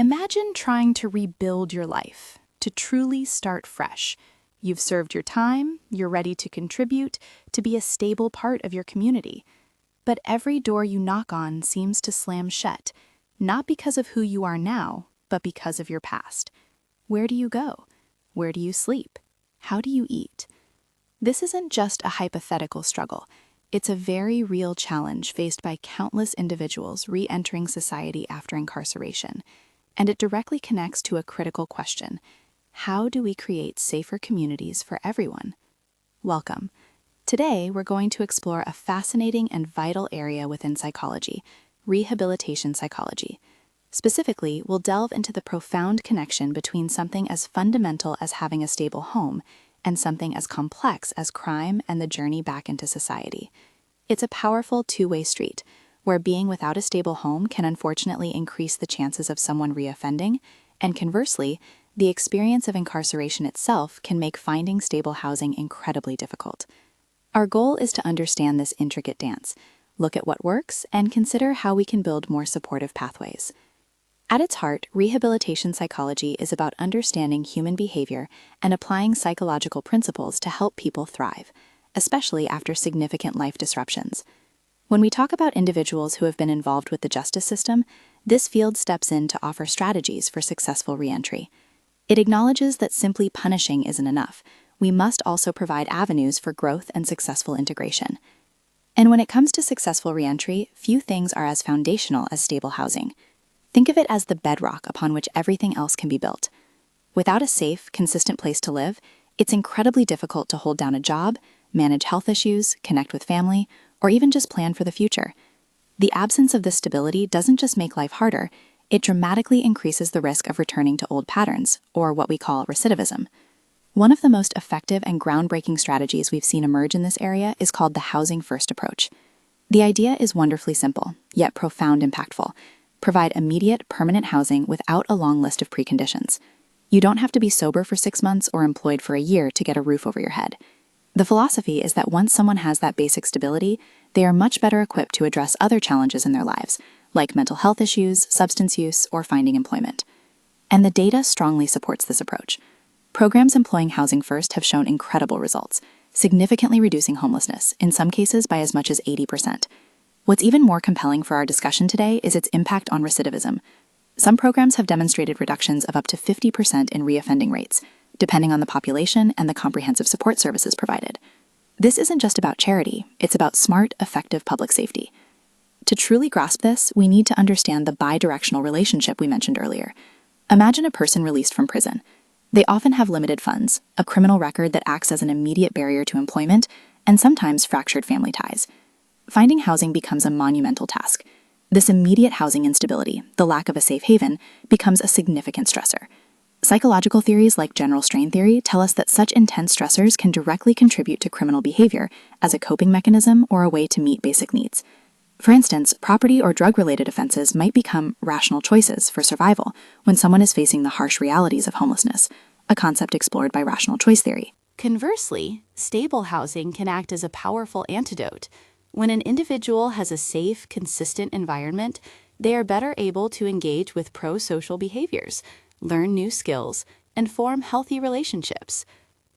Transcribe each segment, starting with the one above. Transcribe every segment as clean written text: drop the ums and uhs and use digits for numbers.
Imagine trying to rebuild your life, to truly start fresh. You've served your time, you're ready to contribute, to be a stable part of your community. But every door you knock on seems to slam shut, not because of who you are now, but because of your past. Where do you go? Where do you sleep? How do you eat? This isn't just a hypothetical struggle. It's a very real challenge faced by countless individuals re-entering society after incarceration. And it directly connects to a critical question. How do we create safer communities for everyone? Welcome. Today, we're going to explore a fascinating and vital area within psychology, rehabilitation psychology. Specifically, we'll delve into the profound connection between something as fundamental as having a stable home and something as complex as crime and the journey back into society. It's a powerful two-way street, where being without a stable home can unfortunately increase the chances of someone reoffending, and conversely, the experience of incarceration itself can make finding stable housing incredibly difficult. Our goal is to understand this intricate dance, look at what works, and consider how we can build more supportive pathways. At its heart, rehabilitation psychology is about understanding human behavior and applying psychological principles to help people thrive, especially after significant life disruptions. When we talk about individuals who have been involved with the justice system, this field steps in to offer strategies for successful reentry. It acknowledges that simply punishing isn't enough. We must also provide avenues for growth and successful integration. And when it comes to successful reentry, few things are as foundational as stable housing. Think of it as the bedrock upon which everything else can be built. Without a safe, consistent place to live, it's incredibly difficult to hold down a job, manage health issues, connect with family, or even just plan for the future. The absence of this stability doesn't just make life harder, it dramatically increases the risk of returning to old patterns, or what we call recidivism. One of the most effective and groundbreaking strategies we've seen emerge in this area is called the housing-first approach. The idea is wonderfully simple, yet profound impactful. Provide immediate, permanent housing without a long list of preconditions. You don't have to be sober for 6 months or employed for a year to get a roof over your head. The philosophy is that once someone has that basic stability, they are much better equipped to address other challenges in their lives, like mental health issues, substance use, or finding employment. And the data strongly supports this approach. Programs employing housing first have shown incredible results, significantly reducing homelessness, in some cases by as much as 80%. What's even more compelling for our discussion today is its impact on recidivism. Some programs have demonstrated reductions of up to 50% in reoffending rates, depending on the population and the comprehensive support services provided. This isn't just about charity, it's about smart, effective public safety. To truly grasp this, we need to understand the bidirectional relationship we mentioned earlier. Imagine a person released from prison. They often have limited funds, a criminal record that acts as an immediate barrier to employment, and sometimes fractured family ties. Finding housing becomes a monumental task. This immediate housing instability, the lack of a safe haven, becomes a significant stressor. Psychological theories like general strain theory tell us that such intense stressors can directly contribute to criminal behavior as a coping mechanism or a way to meet basic needs. For instance, property or drug-related offenses might become rational choices for survival when someone is facing the harsh realities of homelessness, a concept explored by rational choice theory. Conversely, stable housing can act as a powerful antidote. When an individual has a safe, consistent environment, they are better able to engage with pro-social behaviors, learn new skills, and form healthy relationships.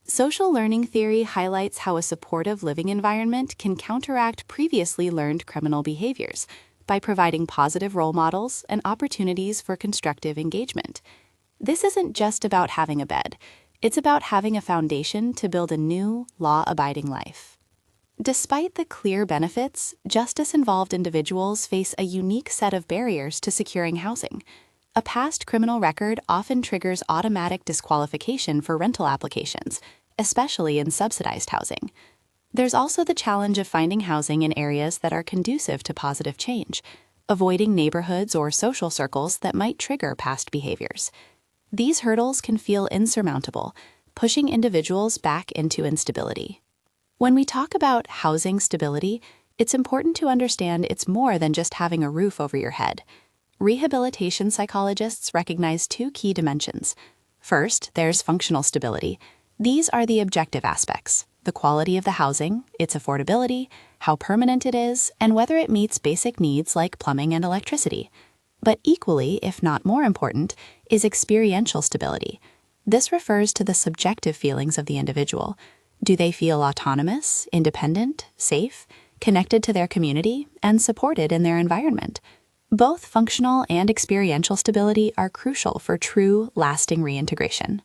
Social learning theory highlights how a supportive living environment can counteract previously learned criminal behaviors by providing positive role models and opportunities for constructive engagement. This isn't just about having a bed. It's about having a foundation to build a new, law-abiding life. Despite the clear benefits, justice-involved individuals face a unique set of barriers to securing housing. A past criminal record often triggers automatic disqualification for rental applications, especially in subsidized housing. There's also the challenge of finding housing in areas that are conducive to positive change, avoiding neighborhoods or social circles that might trigger past behaviors. These hurdles can feel insurmountable, pushing individuals back into instability. When we talk about housing stability, it's important to understand it's more than just having a roof over your head. Rehabilitation psychologists recognize two key dimensions. First, there's functional stability. These are the objective aspects: the quality of the housing, its affordability, how permanent it is, and whether it meets basic needs like plumbing and electricity. But equally, if not more important, is experiential stability. This refers to the subjective feelings of the individual. Do they feel autonomous, independent, safe, connected to their community, and supported in their environment? Both functional and experiential stability are crucial for true, lasting reintegration.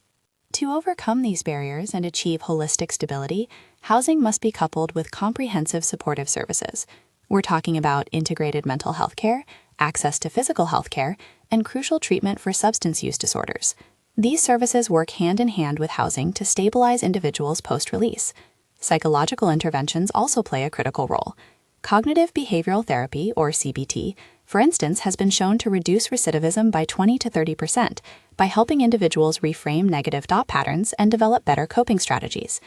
To overcome these barriers and achieve holistic stability, housing must be coupled with comprehensive supportive services. We're talking about integrated mental health care, access to physical health care, and crucial treatment for substance use disorders. These services work hand in hand with housing to stabilize individuals post-release. Psychological interventions also play a critical role. Cognitive behavioral therapy, or CBT, for instance, has been shown to reduce recidivism by 20 to 30% by helping individuals reframe negative thought patterns and develop better coping strategies.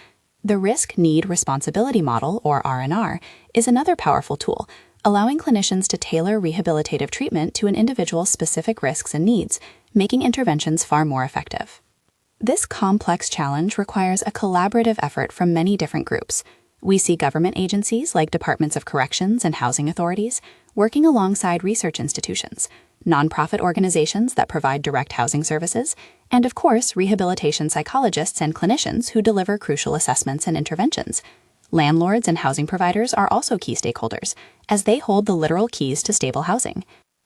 The Risk-Need-Responsibility model, or R&R, is another powerful tool, allowing clinicians to tailor rehabilitative treatment to an individual's specific risks and needs, making interventions far more effective. This complex challenge requires a collaborative effort from many different groups. We see government agencies like departments of corrections and housing authorities working alongside research institutions, nonprofit organizations that provide direct housing services, and of course, rehabilitation psychologists and clinicians who deliver crucial assessments and interventions. Landlords and housing providers are also key stakeholders, as they hold the literal keys to stable housing.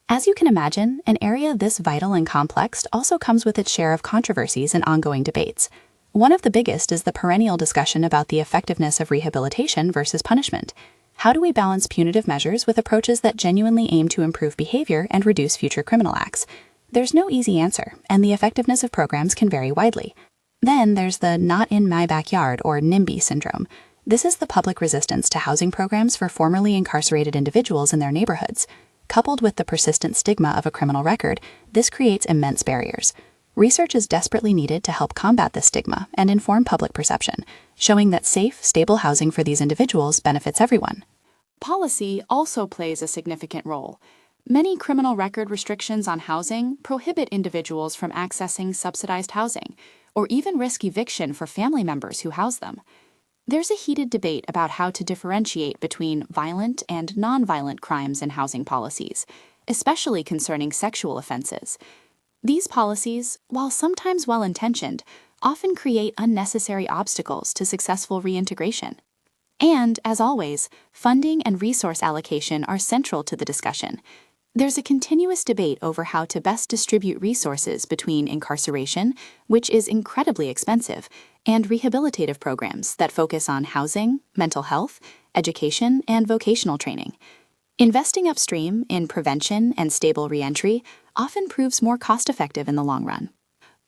As you can imagine, an area this vital and complex also comes with its share of controversies and ongoing debates. One of the biggest is the perennial discussion about the effectiveness of rehabilitation versus punishment. How do we balance punitive measures with approaches that genuinely aim to improve behavior and reduce future criminal acts? There's no easy answer, and the effectiveness of programs can vary widely. Then there's the not in my backyard, or NIMBY syndrome. This is the public resistance to housing programs for formerly incarcerated individuals in their neighborhoods. Coupled with the persistent stigma of a criminal record, this creates immense barriers. Research is desperately needed to help combat this stigma and inform public perception, showing that safe, stable housing for these individuals benefits everyone. Policy also plays a significant role. Many criminal record restrictions on housing prohibit individuals from accessing subsidized housing, or even risk eviction for family members who house them. There's a heated debate about how to differentiate between violent and nonviolent crimes in housing policies, especially concerning sexual offenses. These policies, while sometimes well-intentioned, often create unnecessary obstacles to successful reintegration. And, as always, funding and resource allocation are central to the discussion. There's a continuous debate over how to best distribute resources between incarceration, which is incredibly expensive, and rehabilitative programs that focus on housing, mental health, education, and vocational training. Investing upstream in prevention and stable reentry often proves more cost-effective in the long run.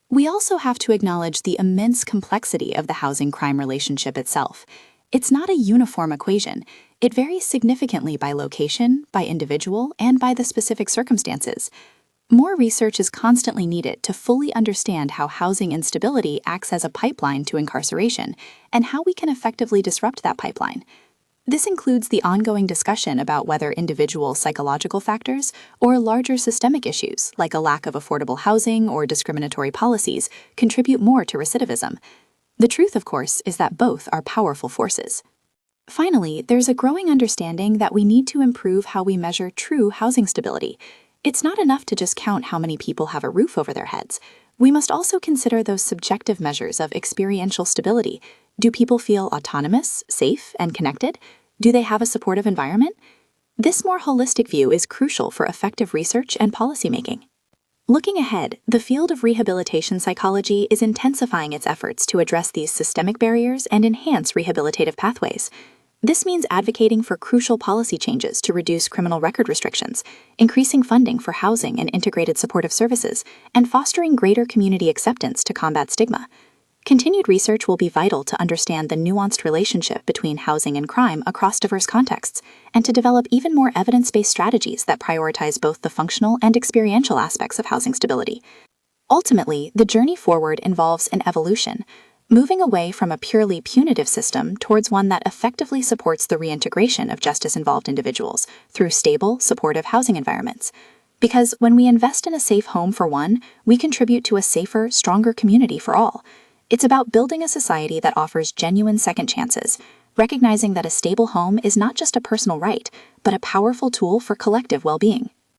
We also have to acknowledge the immense complexity of the housing-crime relationship itself. It's not a uniform equation. It varies significantly by location, by individual, and by the specific circumstances. More research is constantly needed to fully understand how housing instability acts as a pipeline to incarceration, and how we can effectively disrupt that pipeline. This includes the ongoing discussion about whether individual psychological factors or larger systemic issues, like a lack of affordable housing or discriminatory policies, contribute more to recidivism. The truth, of course, is that both are powerful forces. Finally, there's a growing understanding that we need to improve how we measure true housing stability. It's not enough to just count how many people have a roof over their heads. We must also consider those subjective measures of experiential stability. Do people feel autonomous, safe, and connected? Do they have a supportive environment? This more holistic view is crucial for effective research and policymaking. Looking ahead, the field of rehabilitation psychology is intensifying its efforts to address these systemic barriers and enhance rehabilitative pathways. This means advocating for crucial policy changes to reduce criminal record restrictions, increasing funding for housing and integrated supportive services, and fostering greater community acceptance to combat stigma. Continued research will be vital to understand the nuanced relationship between housing and crime across diverse contexts, and to develop even more evidence-based strategies that prioritize both the functional and experiential aspects of housing stability. Ultimately, the journey forward involves an evolution, moving away from a purely punitive system towards one that effectively supports the reintegration of justice-involved individuals through stable, supportive housing environments. Because when we invest in a safe home for one, we contribute to a safer, stronger community for all. It's about building a society that offers genuine second chances, recognizing that a stable home is not just a personal right, but a powerful tool for collective well-being.